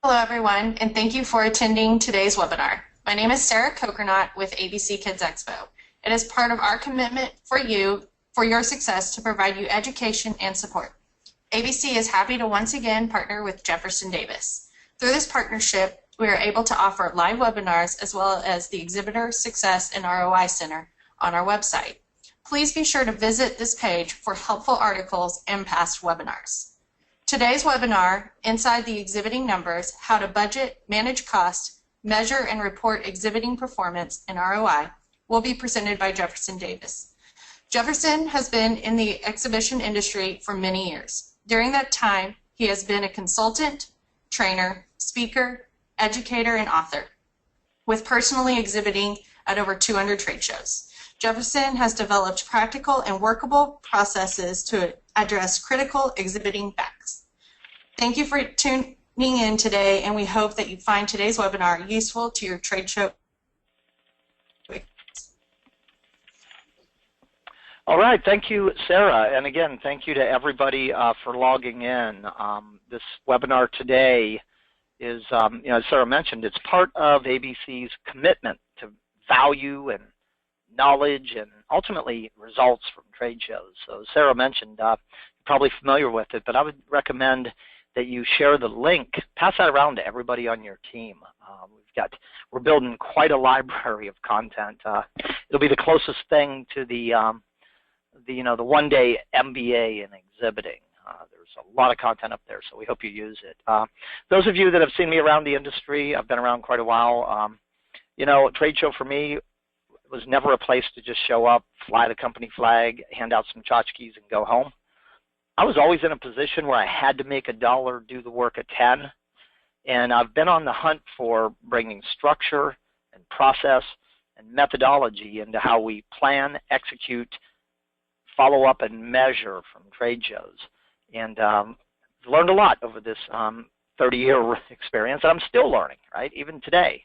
Hello, everyone, and thank you for attending today's webinar. My name is Sarah Kokernot with ABC Kids Expo. It is part of our commitment for your success to provide you education and support. ABC is happy to once again partner with Jefferson Davis. Through this partnership, we are able to offer live webinars as well as the Exhibitor Success and ROI Center on our website. Please be sure to visit this page for helpful articles and past webinars. Today's webinar, Inside the Exhibiting Numbers, How to Budget, Manage Costs, Measure and Report Exhibiting Performance and ROI, will be presented by Jefferson Davis. Jefferson has been in the exhibition industry for many years. During that time, he has been a consultant, trainer, speaker, educator, and author, with personally exhibiting at over 200 trade shows. Jefferson has developed practical and workable processes to address critical exhibiting facts. Thank you for tuning in today, and we hope that you find today's webinar useful to your trade show. All right, thank you, Sarah, and again, thank you to everybody for logging in. This webinar today is, as Sarah mentioned, it's part of ABC's commitment to value and knowledge and ultimately results from trade shows. So as Sarah mentioned, you're probably familiar with it, but I would recommend that you share the link, pass that around to everybody on your team. We're building quite a library of content. It'll be the closest thing to the one-day MBA in exhibiting. There's a lot of content up there, so we hope you use it. Those of you that have seen me around the industry, I've been around quite a while. A trade show for me was never a place to just show up, fly the company flag, hand out some tchotchkes, and go home. I was always in a position where I had to make $1, do the work of 10, and I've been on the hunt for bringing structure and process and methodology into how we plan, execute, follow up, and measure from trade shows. And learned a lot over this 30-year experience, and I'm still learning, right, even today.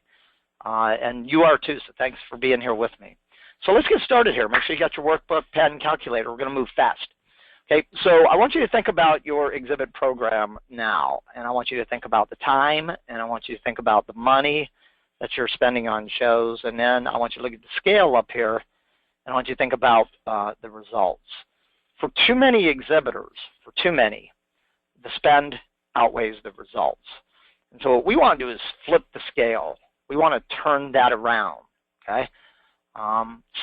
And you are too, so thanks for being here with me. So let's get started here. Make sure you got your workbook, pen, and calculator. We're going to move fast. Okay, so I want you to think about your exhibit program now, and I want you to think about the time, and I want you to think about the money that you're spending on shows, and then I want you to look at the scale up here, and I want you to think about the results. For too many exhibitors, the spend outweighs the results. And so what we want to do is flip the scale. We want to turn that around, okay?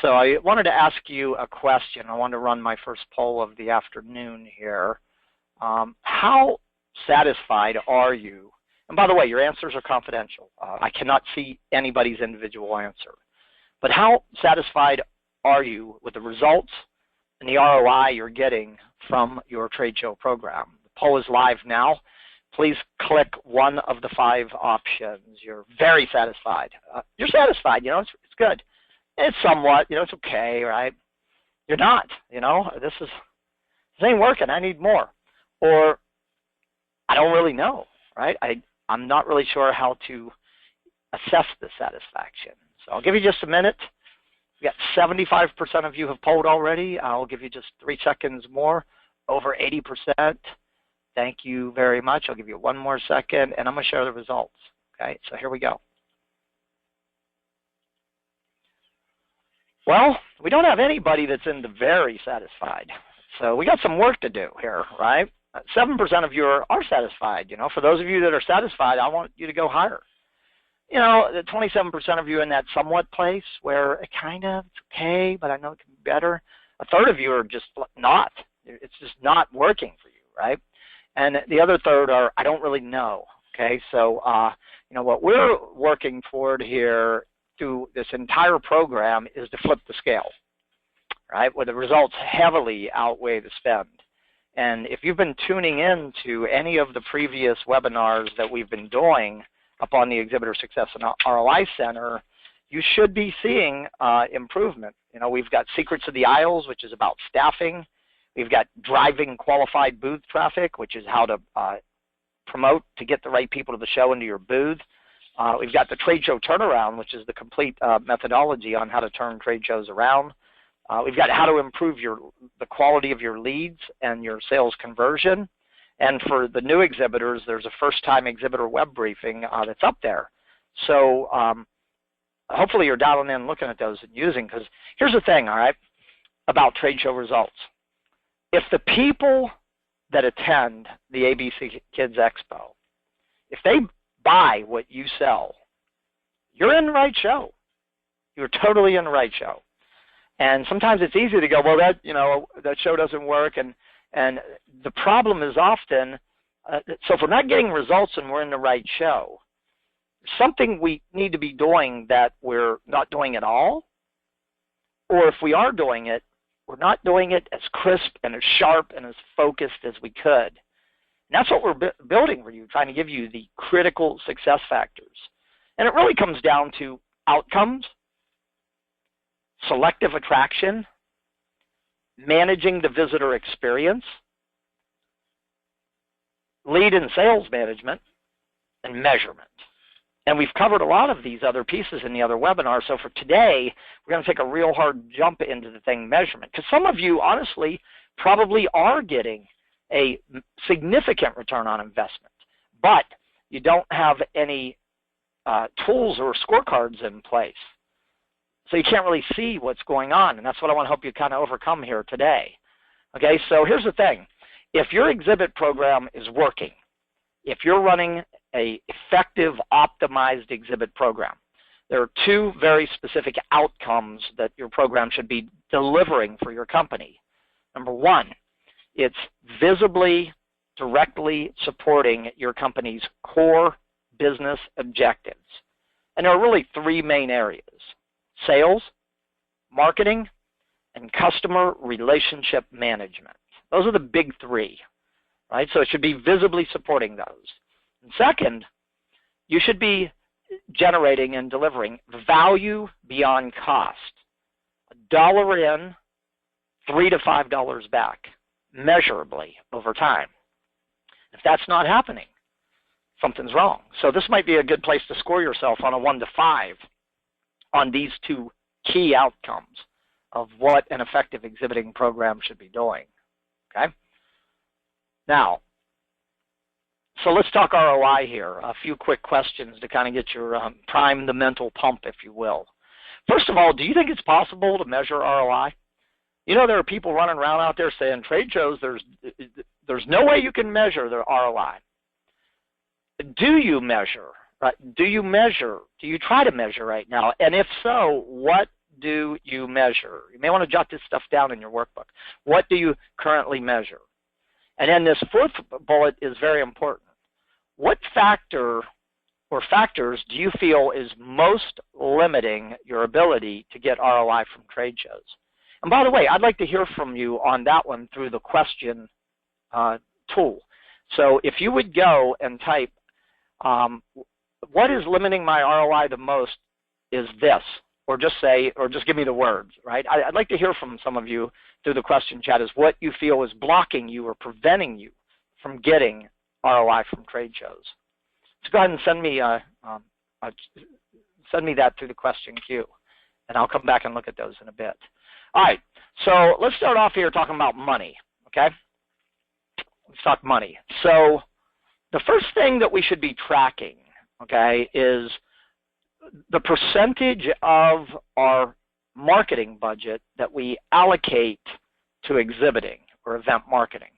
So I wanted to ask you a question. I wanted to run my first poll of the afternoon here. How satisfied are you? And by the way, your answers are confidential. I cannot see anybody's individual answer. But how satisfied are you with the results and the ROI you're getting from your trade show program? The poll is live now. Please click one of the 5 options. You're very satisfied. You're satisfied, it's good. It's somewhat, it's okay, right? You're not, this ain't working, I need more. Or I don't really know, right? I'm not really sure how to assess the satisfaction. So I'll give you just a minute. We got 75% of you have polled already. I'll give you just 3 seconds more, over 80%. Thank you very much. I'll give you 1 more second, and I'm going to share the results. Okay, so here we go. Well, we don't have anybody that's in the very satisfied. So we got some work to do here, right? 7% of you are satisfied. For those of you that are satisfied, I want you to go higher. The 27% of you in that somewhat place where it's okay, but I know it can be better. A third of you are just not. It's just not working for you, right? And the other third are, I don't really know, okay? So, what we're working toward here through this entire program is to flip the scale, right, where the results heavily outweigh the spend. And if you've been tuning in to any of the previous webinars that we've been doing up on the Exhibitor Success and ROI Center, you should be seeing improvement. We've got Secrets of the Aisles, which is about staffing. We've got driving qualified booth traffic, which is how to promote to get the right people to the show into your booth. We've got the trade show turnaround, which is the complete methodology on how to turn trade shows around. We've got how to improve the quality of your leads and your sales conversion. And for the new exhibitors, there's a first-time exhibitor web briefing that's up there. So hopefully you're dialing in, looking at those and using, because here's the thing, all right, about trade show results. If the people that attend the ABC Kids Expo, if they buy what you sell, you're in the right show. You're totally in the right show. And sometimes it's easy to go, well, that show doesn't work, and the problem is often, so if we're not getting results and we're in the right show, something we need to be doing that we're not doing at all, or if we are doing it, we're not doing it as crisp and as sharp and as focused as we could. And that's what we're building for you, trying to give you the critical success factors. And it really comes down to outcomes, selective attraction, managing the visitor experience, lead and sales management, and measurement. And we've covered a lot of these other pieces in the other webinar. So for today, we're going to take a real hard jump into the thing measurement. Because some of you, honestly, probably are getting a significant return on investment, but you don't have any tools or scorecards in place. So you can't really see what's going on. And that's what I want to help you kind of overcome here today. Okay, so here's the thing. If your exhibit program is working, if you're running an effective, optimized exhibit program, there are two very specific outcomes that your program should be delivering for your company. Number one, it's visibly, directly supporting your company's core business objectives. And there are really three main areas: sales, marketing, and customer relationship management. Those are the big three, right? So it should be visibly supporting those. And second, you should be generating and delivering value beyond cost. $1 in, $3 to $5 back, measurably over time. If that's not happening, something's wrong. So this might be a good place to score yourself on a 1 to 5 on these two key outcomes of what an effective exhibiting program should be doing. Okay? Now, so let's talk ROI here. A few quick questions to kind of get your prime the mental pump, if you will. First of all, do you think it's possible to measure ROI? You know, there are people running around out there saying trade shows, there's no way you can measure the ROI. Do you measure? Right? Do you measure? Do you try to measure right now? And if so, what do you measure? You may want to jot this stuff down in your workbook. What do you currently measure? And then this fourth bullet is very important. What factor or factors do you feel is most limiting your ability to get ROI from trade shows? And by the way, I'd like to hear from you on that one through the question tool. So if you would go and type, what is limiting my ROI the most is this, or just say, or just give me the words, right? I'd like to hear from some of you through the question chat is what you feel is blocking you or preventing you from getting ROI from trade shows. So go ahead and send me that through the question queue, and I'll come back and look at those in a bit. All right, so let's start off here talking about money, okay? Let's talk money. So the first thing that we should be tracking, okay, is the percentage of our marketing budget that we allocate to exhibiting or event marketing.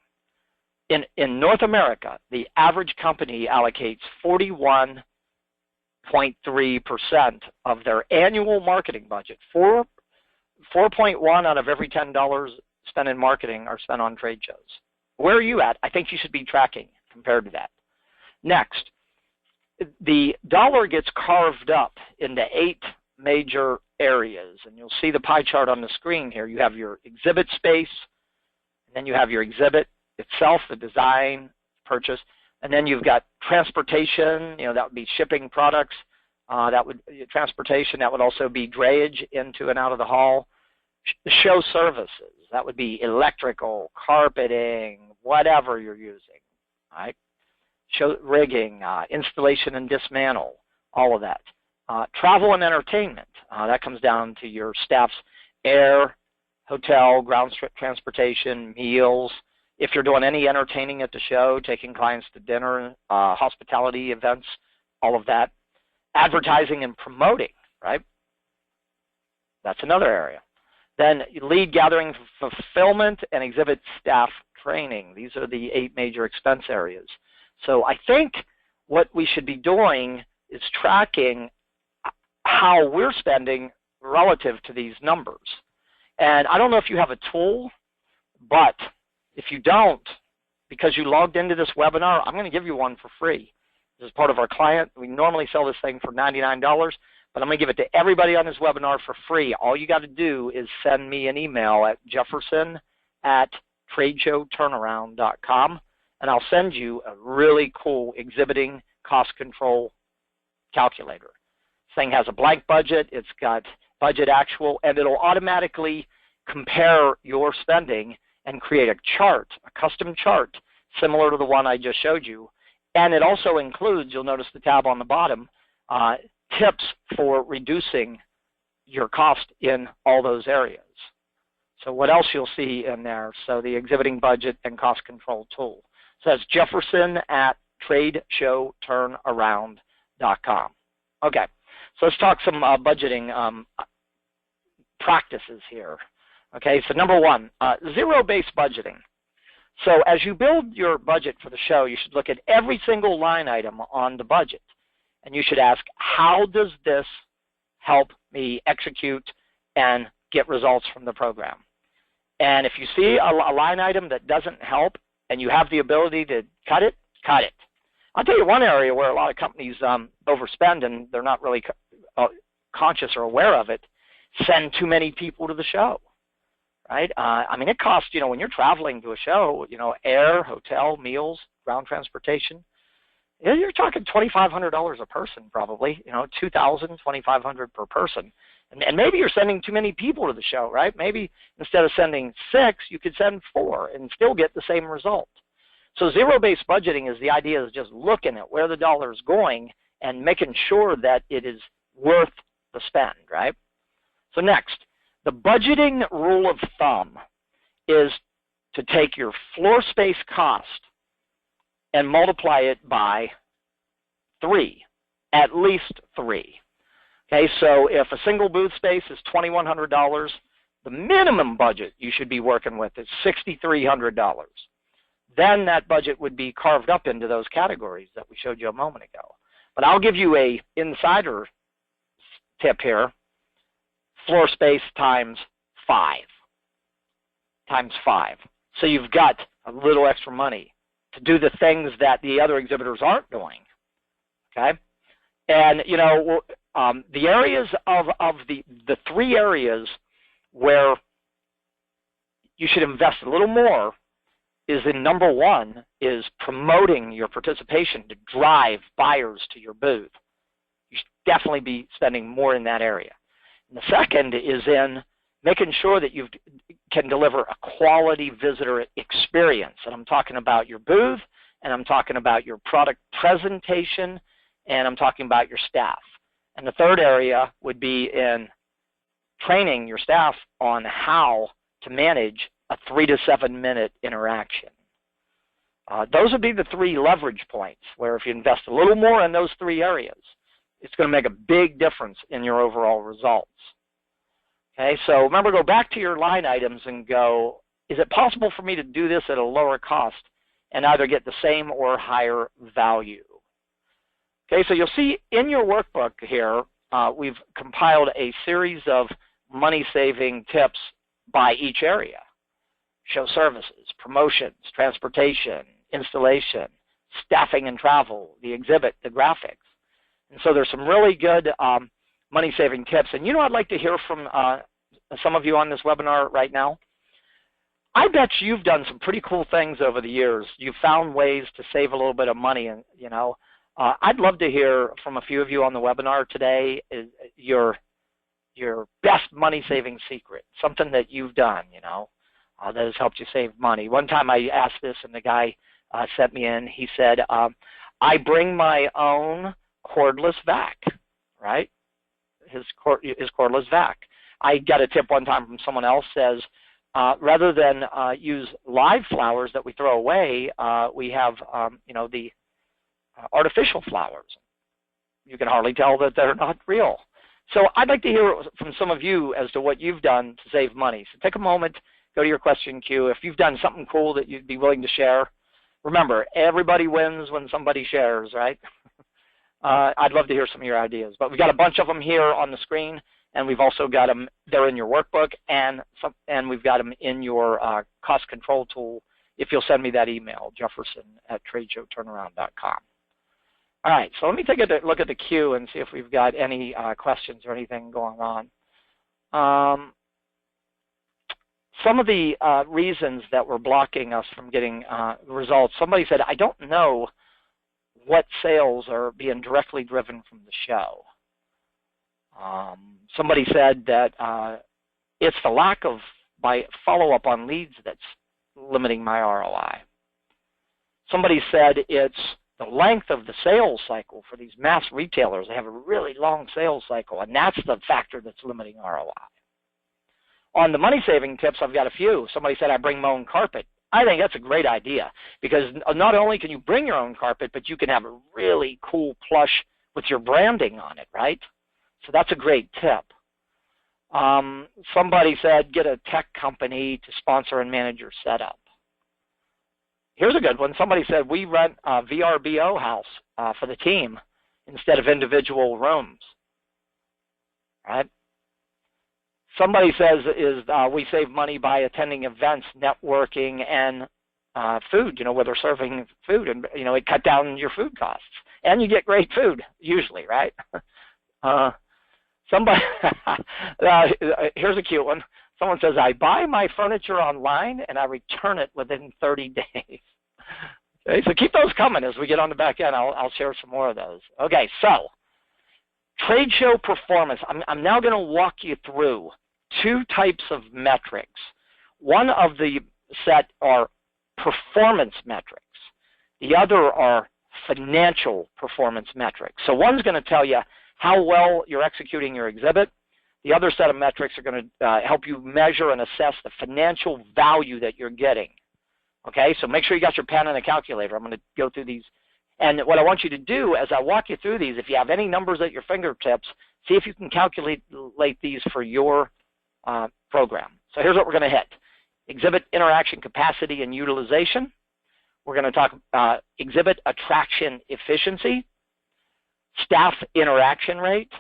In North America, the average company allocates 41.3% of their annual marketing budget. 4.1 out of every $10 spent in marketing are spent on trade shows. Where are you at? I think you should be tracking compared to that. Next, the dollar gets carved up into 8 major areas, and you'll see the pie chart on the screen here. You have your exhibit space, and then you have your exhibit itself, the design, purchase, and then you've got transportation, that would be shipping products, transportation, that would also be drayage into and out of the hall. Show services, that would be electrical, carpeting, whatever you're using, right? Show rigging, installation and dismantle, all of that. Travel and entertainment, that comes down to your staff's air, hotel, ground transportation, meals, if you're doing any entertaining at the show, taking clients to dinner, hospitality events, all of that. Advertising and promoting, right? That's another area. Then lead gathering, fulfillment, and exhibit staff training. These are the 8 major expense areas. So I think what we should be doing is tracking how we're spending relative to these numbers. And I don't know if you have a tool, but if you don't, because you logged into this webinar, I'm going to give you one for free. This is part of our client. We normally sell this thing for $99, but I'm going to give it to everybody on this webinar for free. All you got to do is send me an email at jefferson@tradeshowturnaround.com, and I'll send you a really cool exhibiting cost control calculator. This thing has a blank budget. It's got budget actual, and it'll automatically compare your spending and create a chart, a custom chart, similar to the one I just showed you. And it also includes, you'll notice the tab on the bottom, tips for reducing your cost in all those areas. So what else you'll see in there? So the exhibiting budget and cost control tool. So that's jefferson@tradeshowturnaround.com. Okay, so let's talk some budgeting practices here. Okay, so number 1, zero-based budgeting. So as you build your budget for the show, you should look at every single line item on the budget. And you should ask, how does this help me execute and get results from the program? And if you see a line item that doesn't help and you have the ability to cut it, cut it. I'll tell you one area where a lot of companies overspend and they're not really conscious or aware of it, send too many people to the show. Right? I mean, it costs, when you're traveling to a show, air, hotel, meals, ground transportation, you're talking $2,500 a person probably, $2,000, $2,500 per person. And maybe you're sending too many people to the show, right? Maybe instead of sending 6, you could send 4 and still get the same result. So zero-based budgeting is the idea of just looking at where the dollar is going and making sure that it is worth the spend, right? So next, the budgeting rule of thumb is to take your floor space cost and multiply it by 3, at least 3. Okay, so if a single booth space is $2,100, the minimum budget you should be working with is $6,300. Then that budget would be carved up into those categories that we showed you a moment ago. But I'll give you a insider tip here. Floor space times 5. So you've got a little extra money to do the things that the other exhibitors aren't doing. Okay? And, the areas of the 3 areas where you should invest a little more is in number 1 is promoting your participation to drive buyers to your booth. You should definitely be spending more in that area. And the second is in making sure that you can deliver a quality visitor experience. And I'm talking about your booth, and I'm talking about your product presentation, and I'm talking about your staff. And the third area would be in training your staff on how to manage a 3 to 7 minute interaction. Those would be the 3 leverage points where if you invest a little more in those 3 areas, it's going to make a big difference in your overall results. Okay, so remember, go back to your line items and go, is it possible for me to do this at a lower cost and either get the same or higher value? Okay, so you'll see in your workbook here, we've compiled a series of money-saving tips by each area. Show services, promotions, transportation, installation, staffing and travel, the exhibit, the graphics. And so there's some really good money-saving tips. And I'd like to hear from some of you on this webinar right now. I bet you've done some pretty cool things over the years. You've found ways to save a little bit of money, and I'd love to hear from a few of you on the webinar today your best money-saving secret, something that you've done, that has helped you save money. One time I asked this, and the guy sent me in. He said, I bring my own cordless vac, right? His cordless vac. I got a tip one time from someone else says, rather than use live flowers that we throw away, we have, the artificial flowers. You can hardly tell that they're not real. So I'd like to hear from some of you as to what you've done to save money. So take a moment, go to your question queue. If you've done something cool that you'd be willing to share, remember, everybody wins when somebody shares, right? I'd love to hear some of your ideas. But we've got a bunch of them here on the screen, and we've also got them, they're in your workbook, and we've got them in your cost control tool if you'll send me that email, jefferson@tradeshowturnaround.com. All right, so let me take a look at the queue and see if we've got any questions or anything going on. Some of the reasons that were blocking us from getting results, somebody said, I don't know what sales are being directly driven from the show. Somebody said that it's the lack of follow-up on leads that's limiting my ROI. Somebody said it's the length of the sales cycle for these mass retailers. They have a really long sales cycle, and that's the factor that's limiting ROI. On the money-saving tips, I've got a few. Somebody said I bring my own carpet. I think that's a great idea because not only can you bring your own carpet, but you can have a really cool plush with your branding on it, right? So that's a great tip. Somebody said get a tech company to sponsor and manage your setup. Here's a good one. Somebody said we rent a VRBO house for the team instead of individual rooms. Right? Somebody says we save money by attending events, networking, and food. Where they're serving food, and it cut down your food costs, and you get great food usually, right? Somebody here's a cute one. Someone says, I buy my furniture online and I return it within 30 days. Okay, so keep those coming as we get on the back end. I'll share some more of those. Okay, so trade show performance. I'm now going to walk you through two types of metrics. One of the set are performance metrics. The other are financial performance metrics. So one's going to tell you how well you're executing your exhibit. The other set of metrics are going to help you measure and assess the financial value that you're getting. Okay, so make sure you got your pen and a calculator. I'm going to go through these. And what I want you to do as I walk you through these, if you have any numbers at your fingertips, see if you can calculate these for your program. So here's what we're going to hit. Exhibit interaction capacity and utilization. We're going to talk exhibit attraction efficiency, staff interaction rate.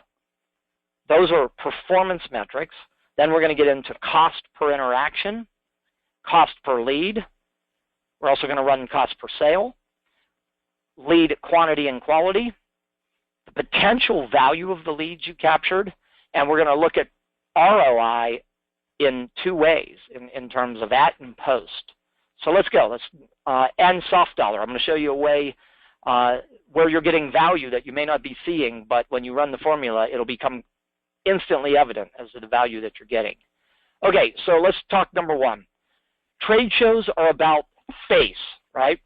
Those are performance metrics. Then we're going to get into cost per interaction, cost per lead. We're also going to run cost per sale, lead quantity and quality, the potential value of the leads you captured, and we're going to look at ROI in two ways in terms of at and post. So let's go. And soft dollar. I'm going to show you a way where you're getting value that you may not be seeing, but when you run the formula, it'll become instantly evident as to the value that you're getting. Okay, so let's talk number one. Trade shows are about face, right?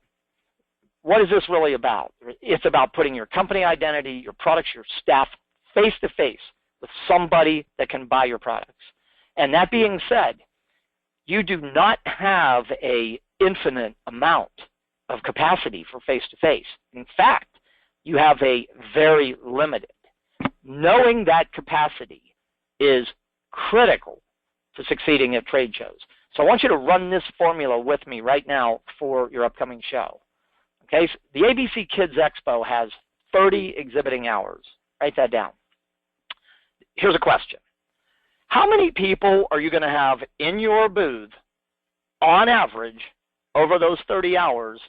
What is this really about? It's about putting your company identity, your products, your staff face to face with somebody that can buy your products. And that being said, you do not have an infinite amount of capacity for face to face. In fact, you have a very limited. Knowing that capacity is critical to succeeding at trade shows. So I want you to run this formula with me right now for your upcoming show. Okay, so the ABC Kids Expo has 30 exhibiting hours. Write that down. Here's a question. How many people are you going to have in your booth on average over those 30 hours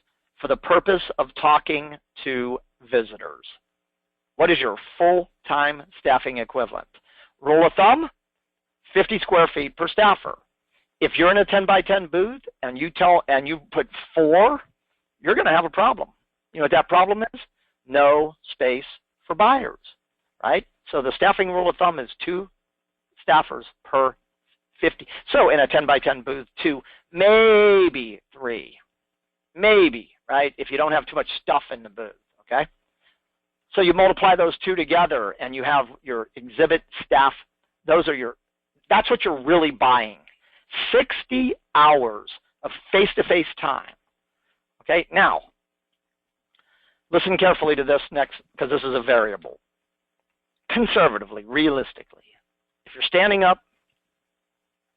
for the purpose of talking to visitors? What is your full-time staffing equivalent? Rule of thumb, 50 square feet per staffer. If you're in a 10 by 10 booth and you put 4, you're going to have a problem. You know what that problem is? No space for buyers, right? So the staffing rule of thumb is 2 staffers per 50. So in a 10 by 10 booth, 2, maybe 3, maybe, right? If you don't have too much stuff in the booth, okay? So you multiply those 2 together and you have your exhibit staff. That's what you're really buying. 60 hours of face-to-face time. Okay, now, listen carefully to this next, because this is a variable. Conservatively, realistically, if you're standing up,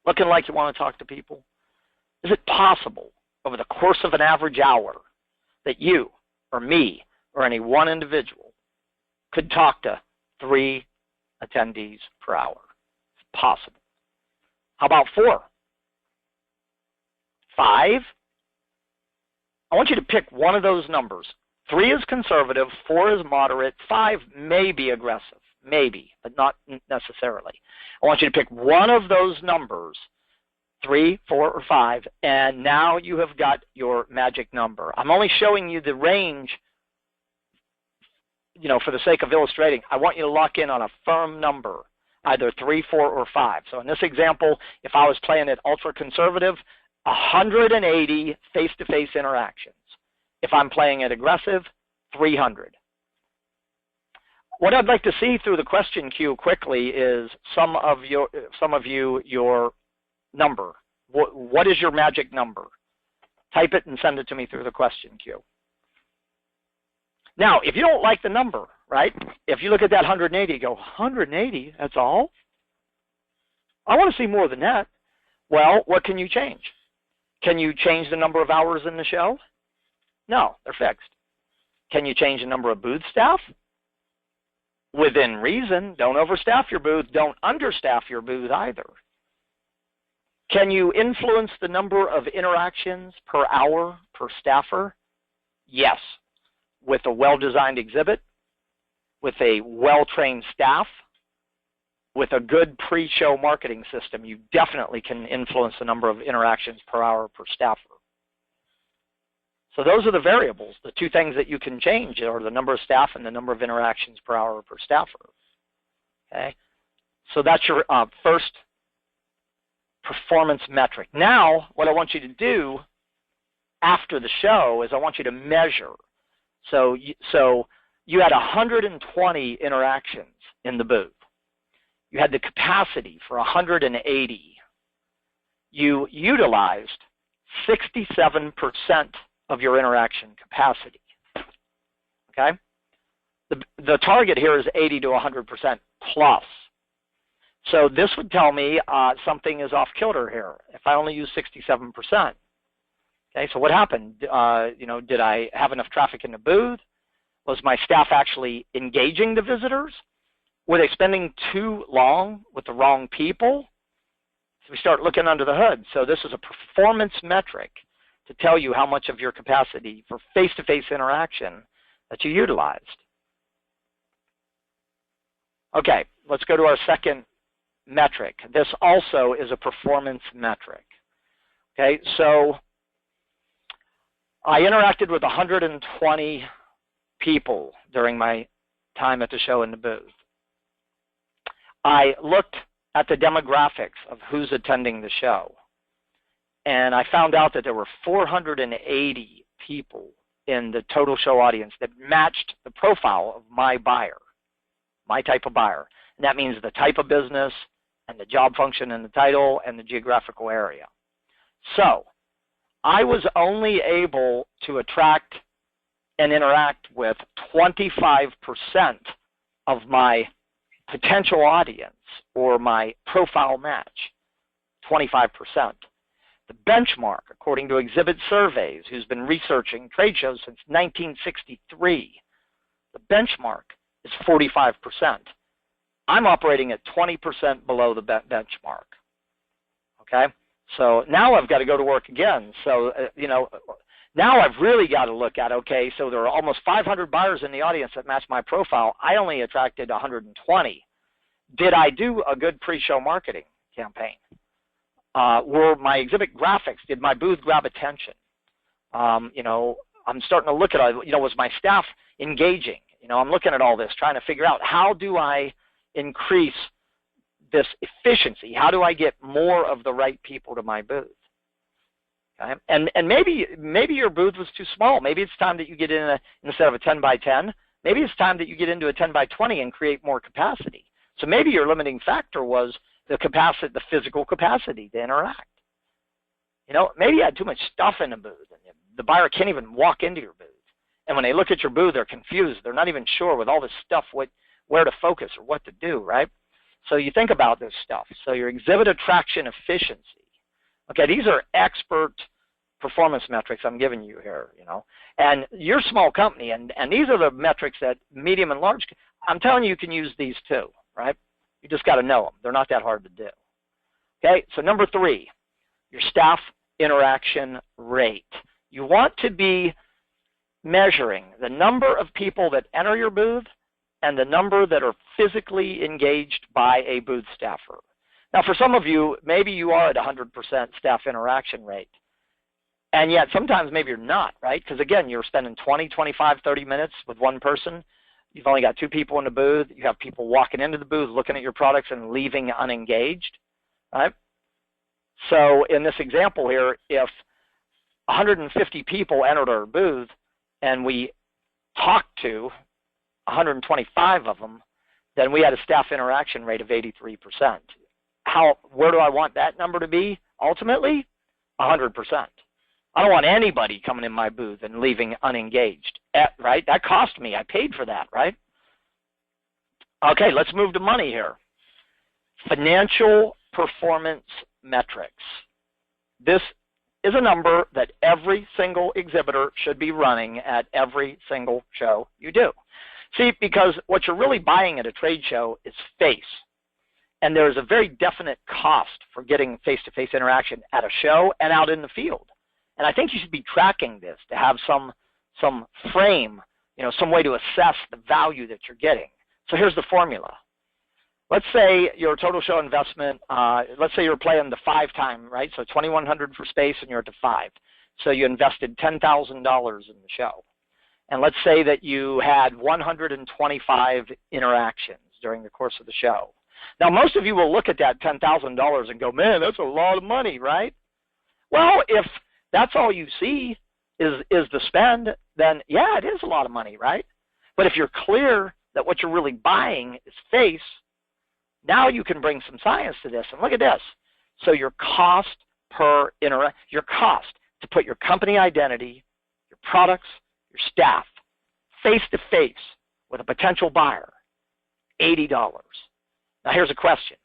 looking like you want to talk to people, is it possible over the course of an average hour that you or me or any one individual could talk to 3 attendees per hour? It's possible. How about 4? 5? I want you to pick one of those numbers. 3 is conservative, 4 is moderate, 5 may be aggressive, maybe, but not necessarily. I want you to pick one of those numbers, 3, 4, or 5, and now you have got your magic number. I'm only showing you the range, for the sake of illustrating. I want you to lock in on a firm number, either 3, 4, or 5. So in this example, if I was playing it ultra conservative, 180 face-to-face interactions. If I'm playing it aggressive, 300. What I'd like to see through the question queue quickly is some of you your number. What is your magic number? Type it and send it to me through the question queue. Now, if you don't like the number, right? If you look at that 180, you go, 180, that's all? I want to see more than that. Well, what can you change? Can you change the number of hours in the show? No, they're fixed. Can you change the number of booth staff? Within reason. Don't overstaff your booth. Don't understaff your booth either. Can you influence the number of interactions per hour per staffer? Yes. With a well-designed exhibit, with a well-trained staff, with a good pre-show marketing system, you definitely can influence the number of interactions per hour per staffer. So those are the variables. The 2 things that you can change are the number of staff and the number of interactions per hour per staffer. Okay, so that's your first performance metric. Now, what I want you to do after the show is I want you to measure. So you had 120 interactions in the booth. You had the capacity for 180. You utilized 67% of your interaction capacity. Okay? The target here is 80 to 100% plus. So this would tell me something is off kilter here if I only use 67%. Okay, so what happened? Did I have enough traffic in the booth? Was my staff actually engaging the visitors? Were they spending too long with the wrong people? So we start looking under the hood. So this is a performance metric to tell you how much of your capacity for face-to-face interaction that you utilized. Okay, let's go to our second metric. This also is a performance metric. Okay, so I interacted with 120 people during my time at the show in the booth. I looked at the demographics of who's attending the show, and I found out that there were 480 people in the total show audience that matched the profile of my buyer, my type of buyer. And that means the type of business and the job function and the title and the geographical area. So I was only able to attract and interact with 25% of my potential audience or my profile match, 25%. The benchmark, according to Exhibit Surveys, who's been researching trade shows since 1963, the benchmark is 45%. I'm operating at 20% below the benchmark. Okay? So now I've got to go to work again. So, now I've really got to look at, okay, so there are almost 500 buyers in the audience that match my profile. I only attracted 120. Did I do a good pre-show marketing campaign? Were my exhibit graphics, did my booth grab attention? I'm starting to look at, was my staff engaging? I'm looking at all this, trying to figure out how do I increase this efficiency? How do I get more of the right people to my booth? Okay? And maybe your booth was too small. Maybe it's time that you get in instead of a 10 by 10, maybe it's time that you get into a 10 by 20 and create more capacity. So maybe your limiting factor was the capacity, the physical capacity to interact. You know, maybe you had too much stuff in the booth, and the buyer can't even walk into your booth. And when they look at your booth, they're confused. They're not even sure with all this stuff where to focus or what to do, right? So you think about this stuff. So your exhibit attraction efficiency. Okay, these are expert performance metrics I'm giving you here, you know. And you're a small company, and these are the metrics that medium and large, I'm telling you, you can use these too, right? You just got to know them. They're not that hard to do. Okay, so number 3, your staff interaction rate. You want to be measuring the number of people that enter your booth and the number that are physically engaged by a booth staffer. Now, for some of you, maybe you are at 100% staff interaction rate. And yet sometimes maybe you're not, right? Because again, you're spending 20, 25, 30 minutes with one person. You've only got 2 people in the booth. You have people walking into the booth, looking at your products and leaving unengaged, right? So in this example here, if 150 people entered our booth and we talked to 125 of them, then we had a staff interaction rate of 83%. Where do I want that number to be ultimately? 100%. I don't want anybody coming in my booth and leaving unengaged, right? That cost me. I paid for that, right? Okay, let's move to money here. Financial performance metrics. This is a number that every single exhibitor should be running at every single show you do. See, because what you're really buying at a trade show is face. And there's a very definite cost for getting face-to-face interaction at a show and out in the field. And I think you should be tracking this to have some frame, you know, some way to assess the value that you're getting. So here's the formula. Let's say your total show investment, let's say you're playing the 5 time, right? So $2,100 for space and you're at the 5. So you invested $10,000 in the show. And let's say that you had 125 interactions during the course of the show. Now, most of you will look at that $10,000 and go, man, that's a lot of money, right? Well, if that's all you see is the spend, then yeah, it is a lot of money, right? But if you're clear that what you're really buying is face, now you can bring some science to this. And look at this. So your cost per your cost to put your company identity, your products, your staff, face-to-face with a potential buyer, $80. Now here's a question.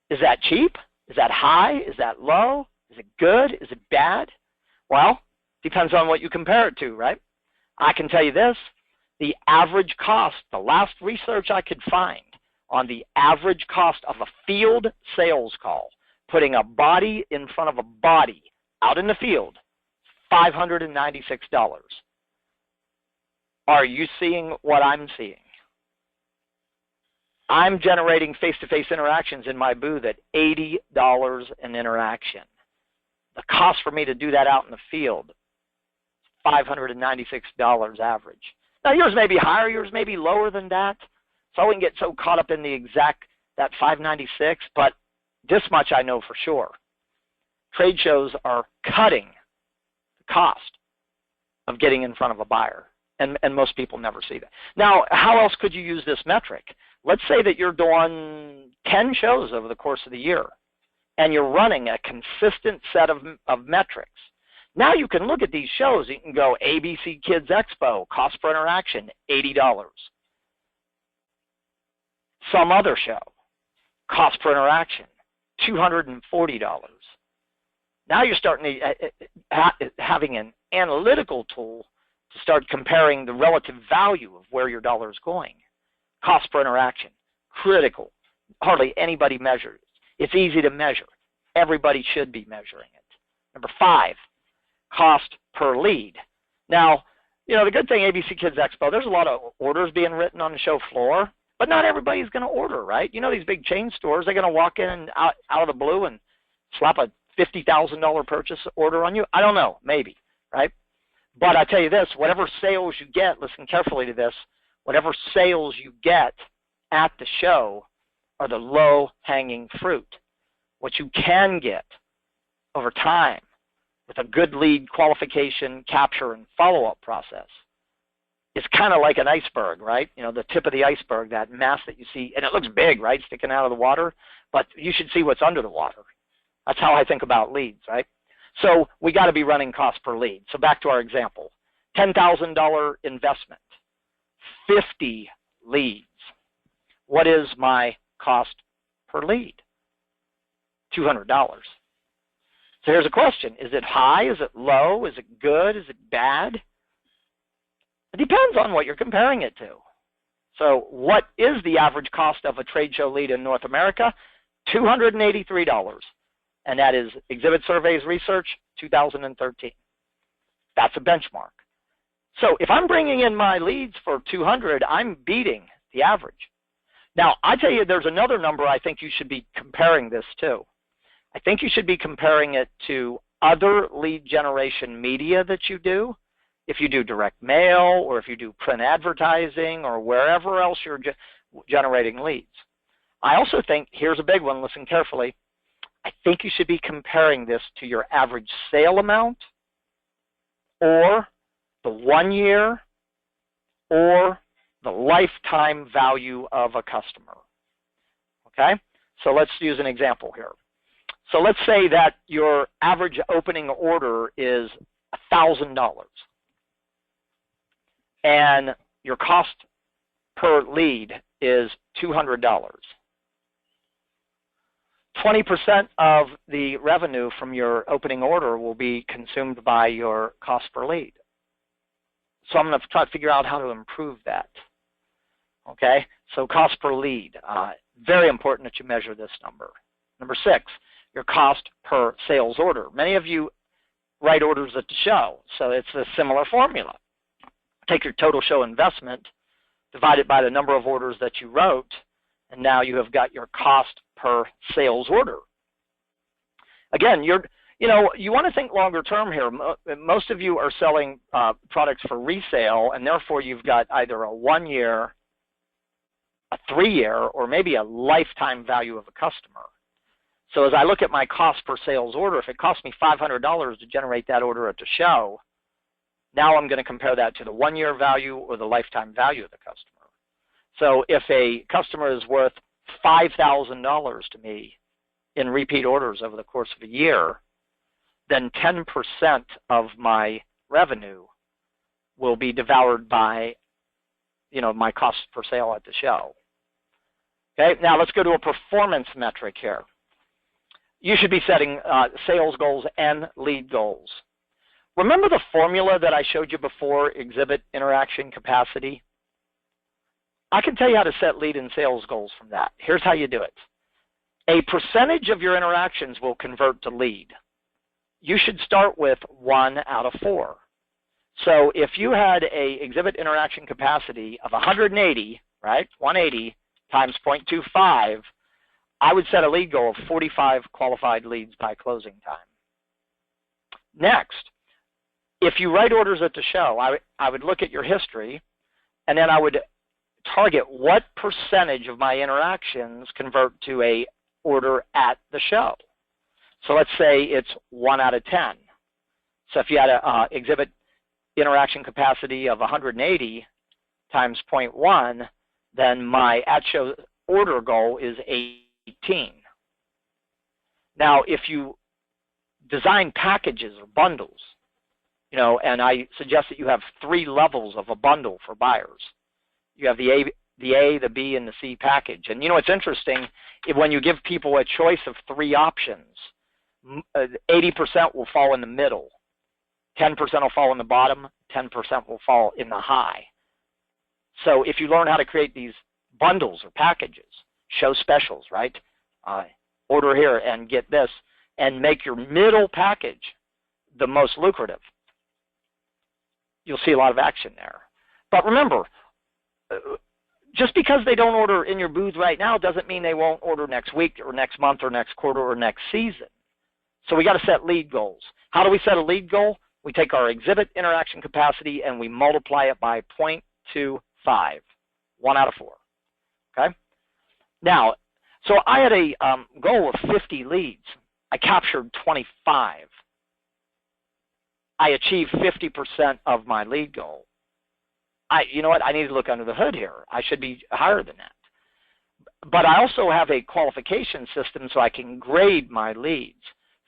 Is that cheap? Is that high? Is that low? Is it good? Is it bad? Well, depends on what you compare it to, right? I can tell you this. The average cost, the last research I could find on the average cost of a field sales call, putting a body in front of a body out in the field, $596. Are you seeing what I'm seeing? I'm generating face-to-face interactions in my booth at $80 an interaction. The cost for me to do that out in the field, $596 average. Now yours may be higher, yours may be lower than that. So I wouldn't get so caught up in the exact, that $596, but this much I know for sure. Trade shows are cutting the cost of getting in front of a buyer. And most people never see that. Now, how else could you use this metric? Let's say that you're doing 10 shows over the course of the year, and you're running a consistent set of metrics. Now you can look at these shows. You can go ABC Kids Expo, cost per interaction, $80. Some other show, cost per interaction, $240. Now you're starting to having an analytical tool to start comparing the relative value of where your dollar is going. Cost per interaction, critical. Hardly anybody measures. It's easy to measure. Everybody should be measuring it. Number 5, cost per lead. Now, you know, the good thing, ABC Kids Expo, there's a lot of orders being written on the show floor, but not everybody's going to order, right? You know, these big chain stores, they're going to walk in out of the blue and slap a $50,000 purchase order on you. I don't know, maybe, right? But I tell you this, whatever sales you get, listen carefully to this, whatever sales you get at the show are the low-hanging fruit. What you can get over time with a good lead qualification, capture, and follow-up process is kind of like an iceberg, right? You know, the tip of the iceberg, that mass that you see, and it looks big, right, sticking out of the water, but you should see what's under the water. That's how I think about leads, right? So we got to be running cost per lead. So back to our example, $10,000 investment, 50 leads. What is my cost per lead? $200. So here's a question. Is it high? Is it low? Is it good? Is it bad? It depends on what you're comparing it to. So what is the average cost of a trade show lead in North America? $283. And that is Exhibit Surveys Research 2013. That's a benchmark. So if I'm bringing in my leads for 200, I'm beating the average. Now, I tell you, there's another number I think you should be comparing this to. I think you should be comparing it to other lead generation media that you do. If you do direct mail, or if you do print advertising, or wherever else you're generating leads. I also think, here's a big one, listen carefully, I think you should be comparing this to your average sale amount, or the 1 year, or the lifetime value of a customer. Okay? So let's use an example here. So let's say that your average opening order is $1,000. And your cost per lead is $200. 20% of the revenue from your opening order will be consumed by your cost per lead. So I'm going to try to figure out how to improve that. Okay, so cost per lead. Very important that you measure this number. Number 6, your cost per sales order. Many of you write orders at the show, so it's a similar formula. Take your total show investment, divide it by the number of orders that you wrote, and now you have got your cost per sales order. Again, you want to think longer term here. Most of you are selling products for resale, and therefore you've got either a 1 year, a 3 year, or maybe a lifetime value of a customer. So as I look at my cost per sales order, if it costs me $500 to generate that order at the show, now I'm going to compare that to the 1 year value or the lifetime value of the customer. So if a customer is worth $5,000 to me in repeat orders over the course of a year, then 10% of my revenue will be devoured by, my cost per sale at the show. Okay, now let's go to a performance metric here. You should be setting sales goals and lead goals. Remember the formula that I showed you before, exhibit interaction capacity? I can tell you how to set lead and sales goals from that. Here's how you do it. A percentage of your interactions will convert to lead. You should start with 1 out of 4. So if you had a exhibit interaction capacity of 180, right, 180 times 0.25, I would set a lead goal of 45 qualified leads by closing time. Next, if you write orders at the show, I would look at your history, and then I would target what percentage of my interactions convert to a order at the show. So let's say it's 1 out of 10. So if you had an exhibit interaction capacity of 180 times 0.1, then my at-show order goal is 18. Now, if you design packages or bundles, and I suggest that you have 3 levels of a bundle for buyers. You have the A, the B, and the C package. And it's interesting, when you give people a choice of 3 options, 80% will fall in the middle, 10% will fall in the bottom, 10% will fall in the high. So if you learn how to create these bundles or packages, show specials, right? Order here and get this, and make your middle package the most lucrative, you'll see a lot of action there. But remember, just because they don't order in your booth right now doesn't mean they won't order next week or next month or next quarter or next season. So we got to set lead goals. How do we set a lead goal? We take our exhibit interaction capacity and we multiply it by 0.25, 1 out of 4. Okay? Now, so I had a goal of 50 leads. I captured 25. I achieved 50% of my lead goal. You know what? I need to look under the hood here. I should be higher than that. But I also have a qualification system so I can grade my leads.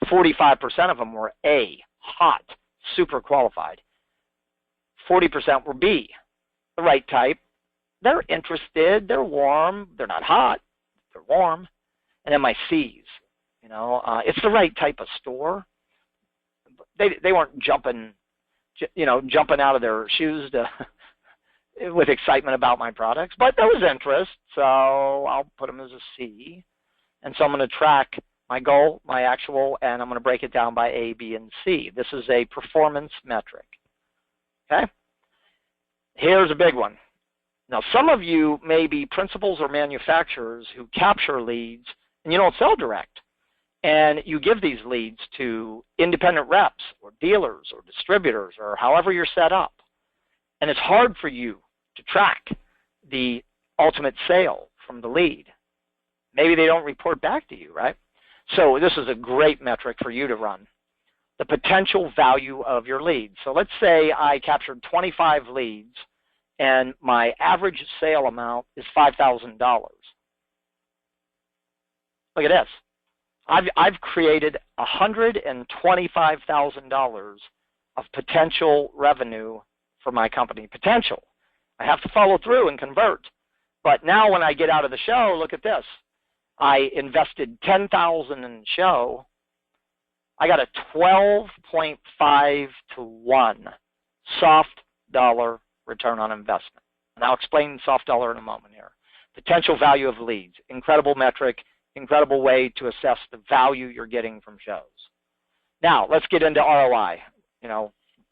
45% of them were A, hot, super qualified. 40% were B, the right type. They're interested, they're warm, they're not hot, they're warm. And then my C's, it's the right type of store. They weren't jumping out of their shoes with excitement about my products, but there was interest, so I'll put them as a C. And so I'm going to track my goal, my actual, and I'm going to break it down by A, B, and C. This is a performance metric. Okay? Here's a big one. Now, some of you may be principals or manufacturers who capture leads and you don't sell direct. And you give these leads to independent reps or dealers or distributors or however you're set up. And it's hard for you to track the ultimate sale from the lead. Maybe they don't report back to you, right? So this is a great metric for you to run. The potential value of your leads. So let's say I captured 25 leads and my average sale amount is $5,000. Look at this. I've created $125,000 of potential revenue for my company. Potential. I have to follow through and convert. But now when I get out of the show, look at this. I invested $10,000 in the show. I got a 12.5 to 1 soft dollar return on investment. And I'll explain soft dollar in a moment here. Potential value of leads. Incredible metric. Incredible way to assess the value you're getting from shows. Now, let's get into ROI,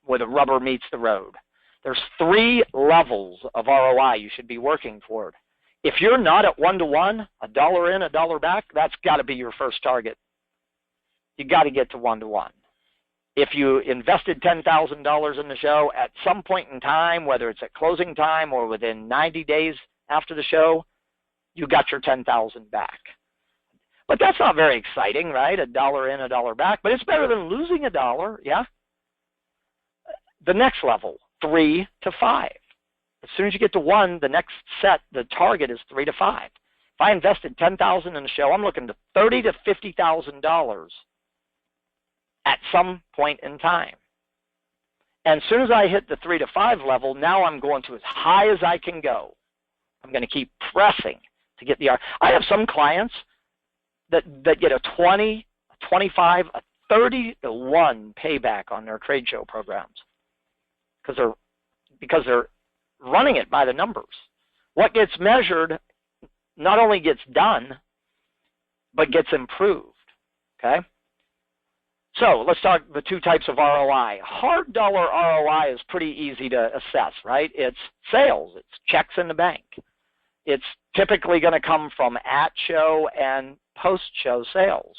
where the rubber meets the road. There's 3 levels of ROI you should be working toward. If you're not at 1-to-1, a dollar in, a dollar back, that's got to be your first target. You got to get to 1-to-1. If you invested $10,000 in the show at some point in time, whether it's at closing time or within 90 days after the show, you got your $10,000 back. But that's not very exciting, right? A dollar in, a dollar back. But it's better than losing a dollar, yeah? The next level, 3 to 5. As soon as you get to 1, the next set, the target is 3 to 5. If I invested $10,000 in the show, I'm looking to $30,000 to $50,000 at some point in time. And as soon as I hit the 3 to 5 level, now I'm going to as high as I can go. I'm going to keep pressing to get the. I have some clients that get a 20, a 25, a 30 to 1 payback on their trade show programs because they're running it by the numbers. What gets measured not only gets done, but gets improved, okay? So let's talk the 2 types of ROI. Hard dollar ROI is pretty easy to assess, right? It's sales. It's checks in the bank. It's typically going to come from at-show and post-show sales.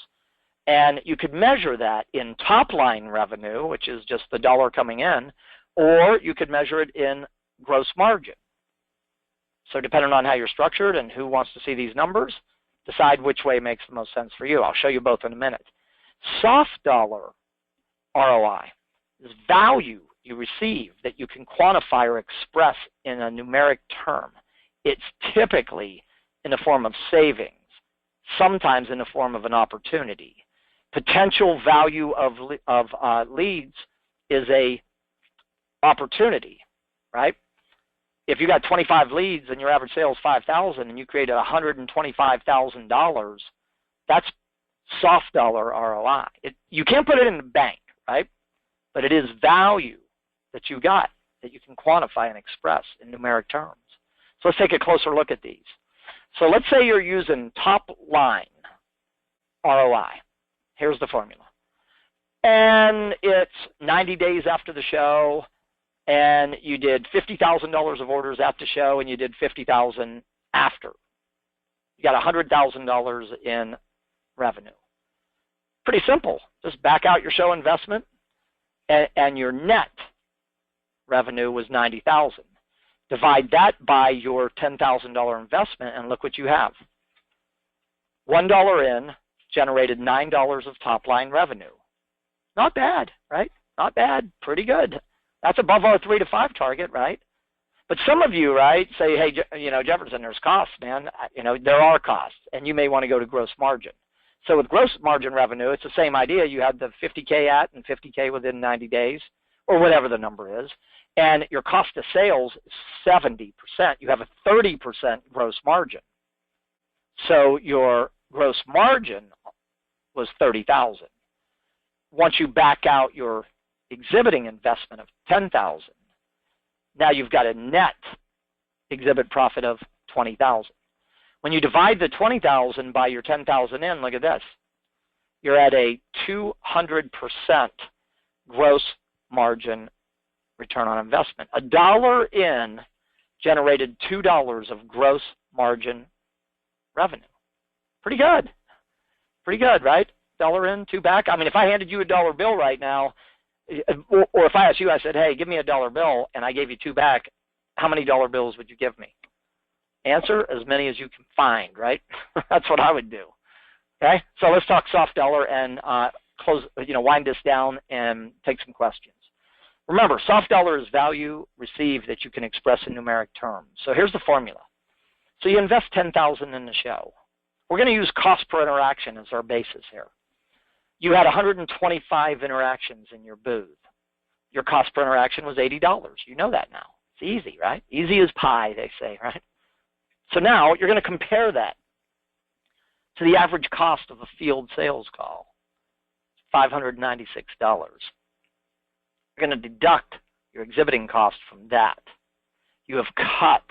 And you could measure that in top-line revenue, which is just the dollar coming in, or you could measure it in gross margin. So depending on how you're structured and who wants to see these numbers, decide which way makes the most sense for you. I'll show you both in a minute. Soft dollar ROI is value you receive that you can quantify or express in a numeric term. It's typically in the form of savings, sometimes in the form of an opportunity. Potential value of leads is a opportunity, right? If you got 25 leads and your average sale is $5,000 and you created $125,000, that's soft dollar ROI. You can't put it in the bank, right? But it is value that you got that you can quantify and express in numeric terms. So let's take a closer look at these. So let's say you're using TopLine ROI. Here's the formula. And it's 90 days after the show, and you did $50,000 of orders at the show, and you did $50,000 after. You got $100,000 in revenue. Pretty simple. Just back out your show investment, and your net revenue was $90,000. Divide that by your $10,000 investment, and look what you have. $1 in generated $9 of top-line revenue. Not bad, right? Not bad. Pretty good. That's above our 3 to 5 target, right? But some of you, right, say, hey, Jefferson, there's costs, man. There are costs, and you may want to go to gross margin. So with gross margin revenue, it's the same idea. You had the 50K at and 50K within 90 days, or whatever the number is, and your cost of sales is 70%. You have a 30% gross margin. So your gross margin was $30,000. Once you back out your exhibiting investment of $10,000, now you've got a net exhibit profit of $20,000. When you divide the $20,000 by your $10,000 in, look at this. You're at a 200% gross margin return on investment. $1 in generated $2 of gross margin revenue. Pretty good. Pretty good, right? $1 in, 2 back. I mean, if I handed you a dollar bill right now, or if I asked you, I said, hey, give me a dollar bill, and I gave you 2 back, how many dollar bills would you give me? Answer, as many as you can find, right? That's what I would do. Okay, so let's talk soft dollar and wind this down and take some questions. Remember, soft dollar is value received that you can express in numeric terms. So here's the formula. So you invest $10,000 in the show. We're going to use cost per interaction as our basis here. You had 125 interactions in your booth. Your cost per interaction was $80. You know that now. It's easy, right? Easy as pie, they say, right? So now you're going to compare that to the average cost of a field sales call, $596. You're going to deduct your exhibiting cost from that. You have cut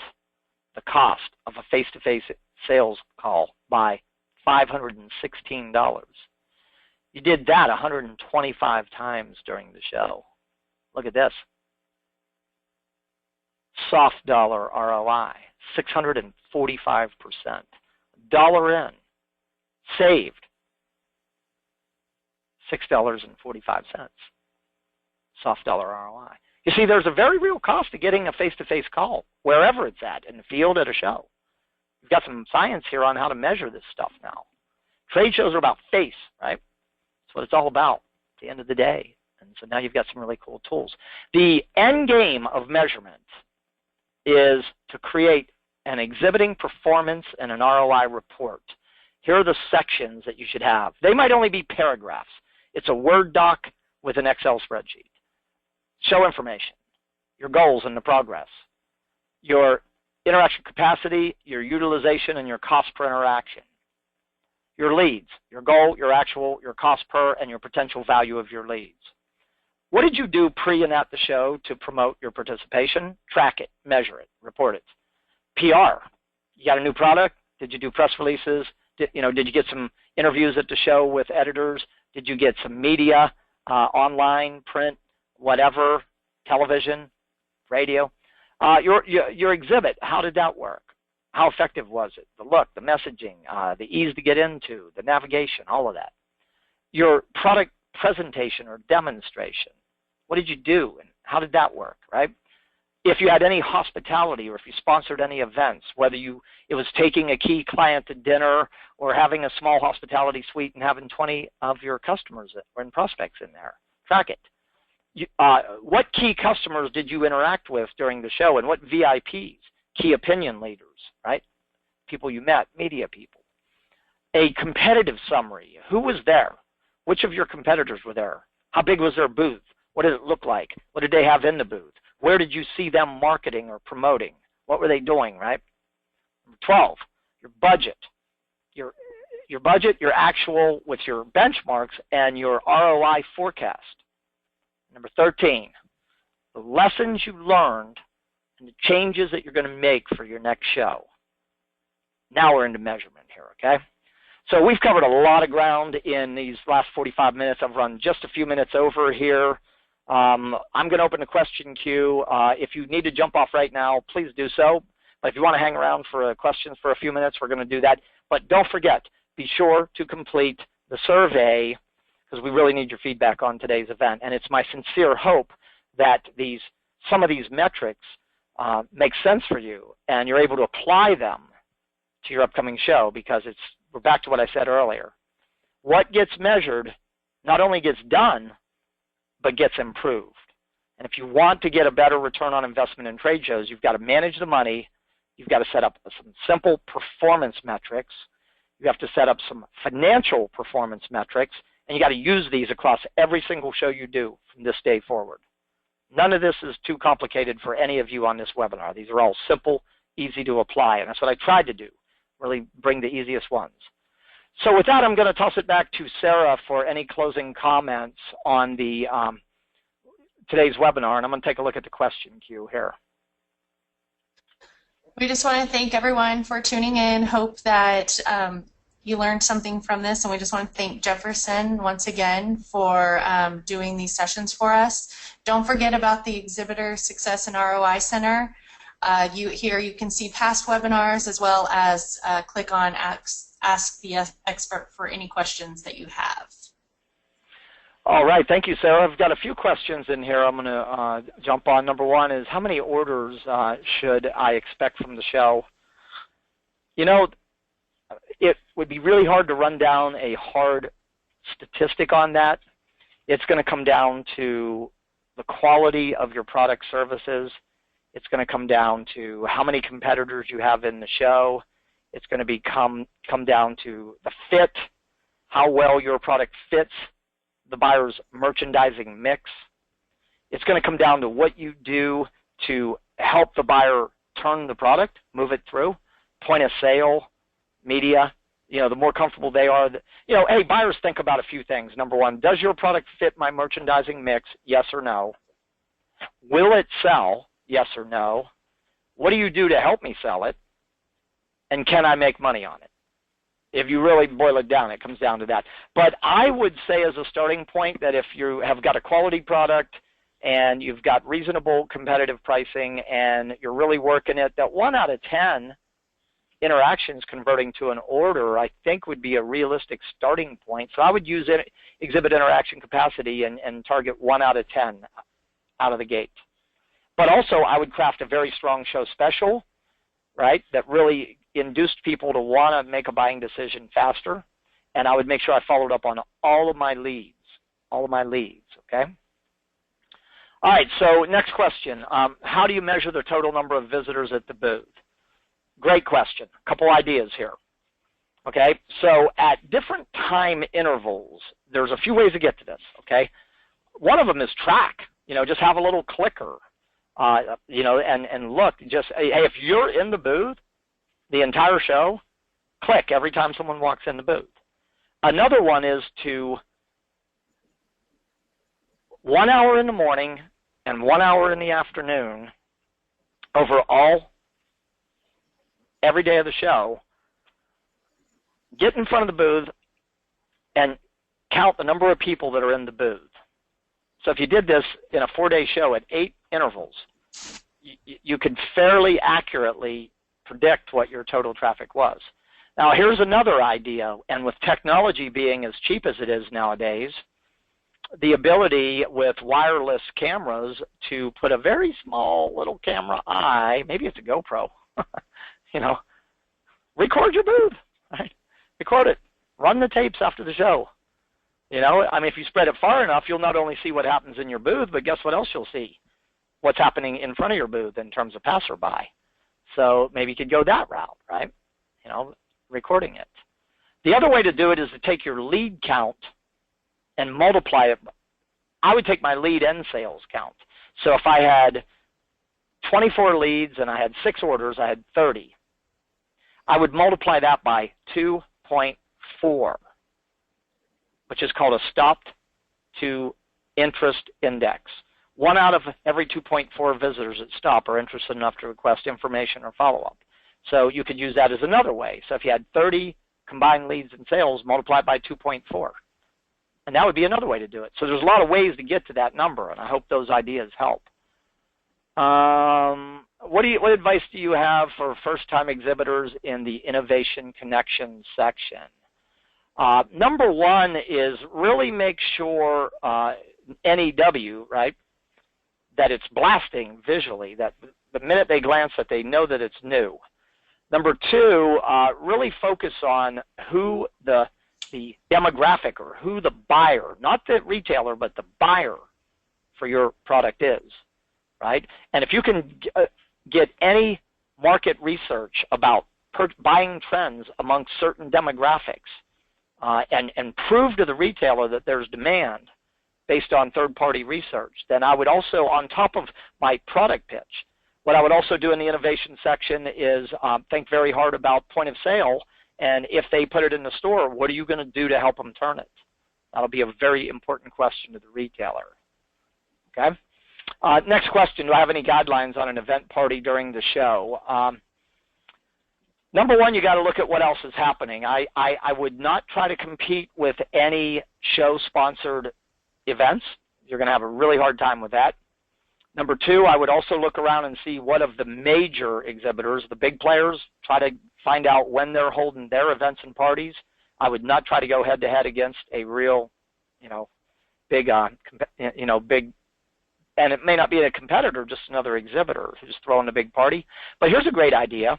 the cost of a face-to-face sales call by $516. You did that 125 times during the show. Look at this. Soft dollar ROI, 645%. $1 in, saved $6.45. Soft dollar ROI. You see, there's a very real cost to getting a face-to-face call, wherever it's at, in the field, at a show. We've got some science here on how to measure this stuff now. Trade shows are about face, right? That's what it's all about at the end of the day. And so now you've got some really cool tools. The end game of measurement is to create an exhibiting performance and an ROI report. Here are the sections that you should have. They might only be paragraphs. It's a Word doc with an Excel spreadsheet. Show information, your goals and the progress, your interaction capacity, your utilization, and your cost per interaction. Your leads, your goal, your actual, your cost per, and your potential value of your leads. What did you do pre and at the show to promote your participation? Track it, measure it, report it. PR, you got a new product? Did you do press releases? Did you get some interviews at the show with editors? Did you get some media, online, print, whatever, television, radio? Your exhibit, how did that work? How effective was it? The look, the messaging, the ease to get into, the navigation, all of that. Your product presentation or demonstration, what did you do and how did that work, right? If you had any hospitality or if you sponsored any events, whether it was taking a key client to dinner or having a small hospitality suite and having 20 of your customers and prospects in there, track it. What key customers did you interact with during the show and what VIPs, key opinion leaders, right? People you met, media people. A competitive summary. Who was there? Which of your competitors were there? How big was their booth? What did it look like? What did they have in the booth? Where did you see them marketing or promoting? What were they doing, right? Number 12, your budget. Your budget, your actual with your benchmarks and your ROI forecast. Number 13, the lessons you learned and the changes that you're going to make for your next show. Now we're into measurement here, okay? So we've covered a lot of ground in these last 45 minutes. I've run just a few minutes over here. I'm going to open the question queue. If you need to jump off right now, please do so. But if you want to hang around for questions for a few minutes, we're going to do that. But don't forget, be sure to complete the survey because we really need your feedback on today's event. And it's my sincere hope that some of these metrics make sense for you and you're able to apply them to your upcoming show because we're back to what I said earlier. What gets measured not only gets done, but gets improved. And if you want to get a better return on investment in trade shows, you've got to manage the money, you've got to set up some simple performance metrics, You have to set up some financial performance metrics, and you got to use these across every single show you do from this day forward. None of this is too complicated for any of you on this webinar. These are all simple, easy to apply, and that's what I tried to do, really bring the easiest ones. So with that, I'm going to toss it back to Sarah for any closing comments on the today's webinar, and I'm going to take a look at the question queue here. We just want to thank everyone for tuning in. Hope that you learned something from this, and we just want to thank Jefferson once again for doing these sessions for us. Don't forget about the Exhibitor Success and ROI Center. Here you can see past webinars as well as click on Ask the Expert for any questions that you have. All right, thank you, Sarah. I've got a few questions in here I'm going to jump on. Number one is, how many orders should I expect from the show? You know, it would be really hard to run down a hard statistic on that. It's going to come down to the quality of your product services. It's going to come down to how many competitors you have in the show. It's going to come down to the fit, how well your product fits the buyer's merchandising mix. It's going to come down to what you do to help the buyer turn the product, move it through, point of sale, media. You know, the more comfortable they are, hey, buyers think about a few things. Number one, does your product fit my merchandising mix? Yes or no. Will it sell? Yes or no. What do you do to help me sell it? And can I make money on it? If you really boil it down, it comes down to that. But I would say as a starting point that if you have got a quality product and you've got reasonable competitive pricing and you're really working it, that 1 out of 10 interactions converting to an order, I think, would be a realistic starting point. So I would use exhibit interaction capacity and target 1 out of 10 out of the gate. But also I would craft a very strong show special, right, that really induced people to want to make a buying decision faster, and I would make sure I followed up on all of my leads, okay? All right, so next question. How do you measure the total number of visitors at the booth? Great question. A couple ideas here, okay? So at different time intervals, there's a few ways to get to this, okay? One of them is track, just have a little clicker, and look, just, hey, if you're in the booth, the entire show, click every time someone walks in the booth. Another one is to 1 hour in the morning and 1 hour in the afternoon over every day of the show, get in front of the booth and count the number of people that are in the booth. So if you did this in a 4-day show at 8 intervals, you could fairly accurately predict what your total traffic was. Now here's another idea, and with technology being as cheap as it is nowadays, the ability with wireless cameras to put a very small little camera eye, maybe it's a GoPro, record your booth, right? Record it, run the tapes after the show. If you spread it far enough, you'll not only see what happens in your booth, but guess what else you'll see? What's happening in front of your booth in terms of passerby. So maybe you could go that route, right? Recording it. The other way to do it is to take your lead count and multiply it. I would take my lead and sales count. So if I had 24 leads and I had 6 orders, I had 30. I would multiply that by 2.4, which is called a stopped to interest index. 1 out of every 2.4 visitors that stop are interested enough to request information or follow-up. So you could use that as another way. So if you had 30 combined leads and sales, multiply by 2.4. And that would be another way to do it. So there's a lot of ways to get to that number, and I hope those ideas help. What advice do you have for first-time exhibitors in the Innovation Connection section? Number one is really make sure NEW, right, that it's blasting visually, that the minute they glance at it, they know that it's new. Number two, really focus on who the demographic or who the buyer, not the retailer, but the buyer for your product is, right? And if you can get any market research about buying trends amongst certain demographics and prove to the retailer that there's demand based on third-party research, then I would also, on top of my product pitch, what I would also do in the innovation section is think very hard about point of sale, and if they put it in the store, what are you going to do to help them turn it? That'll be a very important question to the retailer. Okay. Next question, do I have any guidelines on an event party during the show? Number one, you got to look at what else is happening. I would not try to compete with any show-sponsored events. You're going to have a really hard time with that. Number two, I would also look around and see what of the major exhibitors, the big players, try to find out when they're holding their events and parties. I would not try to go head-to-head against a real, big, big, and it may not be a competitor, just another exhibitor who's throwing a big party. But here's a great idea.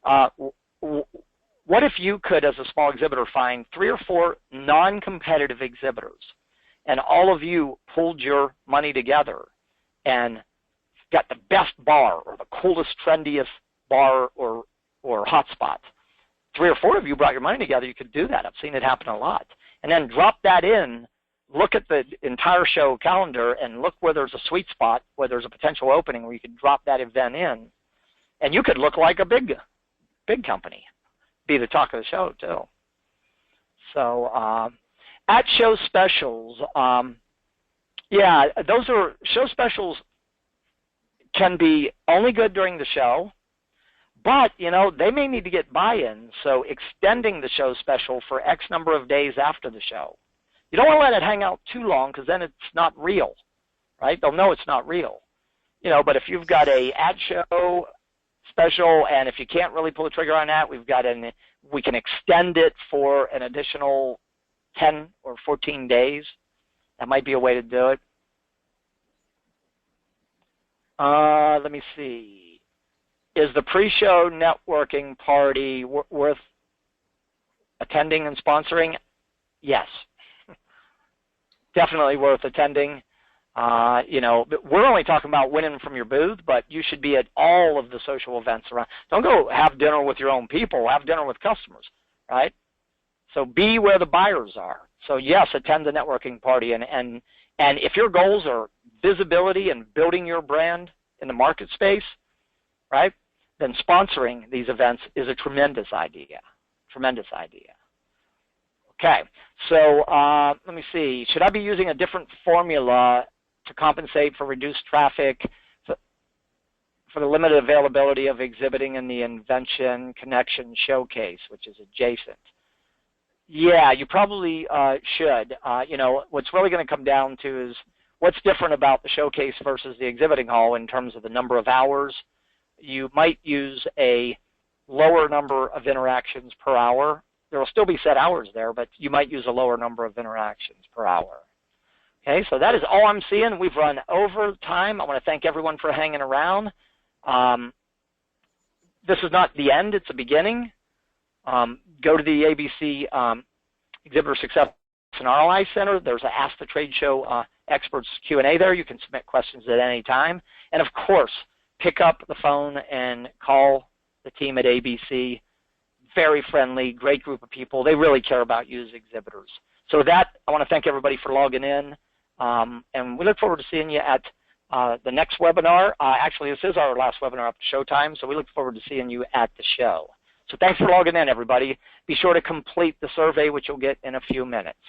What if you could, as a small exhibitor, find 3 or 4 non-competitive exhibitors, and all of you pulled your money together and got the best bar or the coolest, trendiest bar or hotspot? 3 or 4 of you brought your money together, you could do that. I've seen it happen a lot. And then drop that in, look at the entire show calendar, and look where there's a sweet spot, where there's a potential opening where you could drop that event in. And you could look like a big company, be the talk of the show too. So at show specials, yeah, those are show specials can be only good during the show, but they may need to get buy-in. So extending the show special for X number of days after the show. You don't want to let it hang out too long, because then it's not real, right? They'll know it's not real. But if you've got a ad show special, and if you can't really pull the trigger on that, we can extend it for an additional 10 or 14 days. That might be a way to do it. Let me see. Is the pre-show networking party worth attending and sponsoring? Yes. Definitely worth attending. We're only talking about winning from your booth, but you should be at all of the social events around. Don't go have dinner with your own people. Have dinner with customers, right? So be where the buyers are. So yes, attend the networking party. And if your goals are visibility and building your brand in the market space, right, then sponsoring these events is a tremendous idea. Tremendous idea. Okay, so let me see. Should I be using a different formula to compensate for reduced traffic for the limited availability of exhibiting in the Invention Connection Showcase, which is adjacent? Yeah, you probably should. What's really going to come down to is what's different about the showcase versus the exhibiting hall in terms of the number of hours. You might use a lower number of interactions per hour. There will still be set hours there, but you might use a lower number of interactions per hour. Okay, so that is all I'm seeing. We've run over time. I want to thank everyone for hanging around. This is not the end, it's a beginning. Go to the ABC Exhibitor Success and ROI Center. There's an Ask the Trade Show Experts Q&A there. You can submit questions at any time. And of course, pick up the phone and call the team at ABC. Very friendly, great group of people. They really care about you as exhibitors. So with that, I want to thank everybody for logging in. And we look forward to seeing you at the next webinar. Actually, this is our last webinar up to showtime, so we look forward to seeing you at the show. So thanks for logging in, everybody. Be sure to complete the survey, which you'll get in a few minutes.